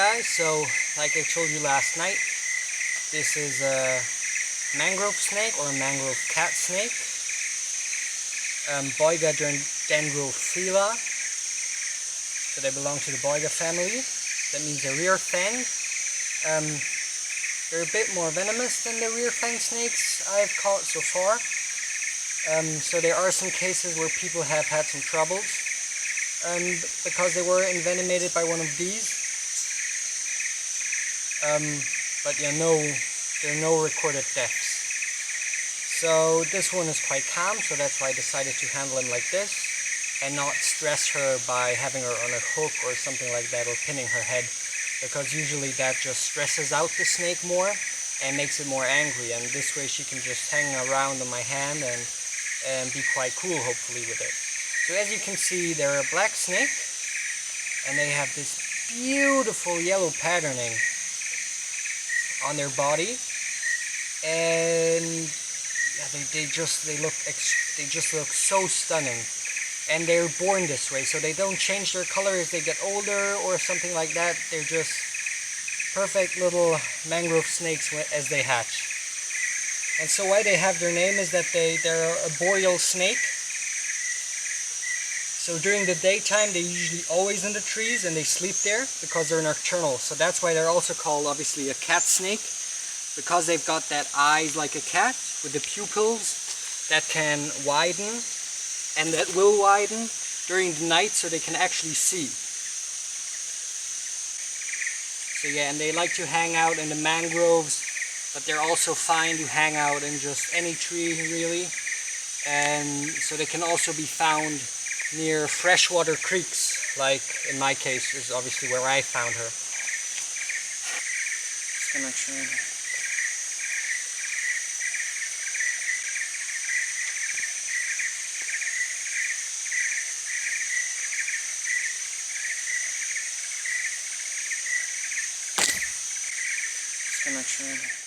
guys, so like I told you last night, this is a mangrove snake or a mangrove cat snake. Boiga dendrophila. So they belong to the Boiga family. That means a rear fang. They're a bit more venomous than the rear fang snakes I've caught so far. So there are some cases where people have had some troubles because they were envenomated by one of these. But yeah, there are no recorded deaths. So this one is quite calm, so that's why I decided to handle him like this and not stress her by having her on a hook or something like that, or pinning her head, because usually that just stresses out the snake more and makes it more angry, and this way she can just hang around on my hand and be quite cool, hopefully, with it. So as you can see, they're a black snake and they have this beautiful yellow patterning on their body, and yeah, they just look so stunning. And they're born this way, so they don't change their color as they get older or something like that. They're just perfect little mangrove snakes as they hatch. And so why they have their name is that they're a boreal snake. So during the daytime they're usually always in the trees and they sleep there because they're nocturnal. So that's why they're also called, obviously, a cat snake, because they've got that eyes like a cat with the pupils that can widen and that will widen during the night so they can actually see. So yeah, and they like to hang out in the mangroves, but they're also fine to hang out in just any tree, really. And so they can also be found near freshwater creeks, like in my case is obviously where I found her. Just gonna try. Just gonna try.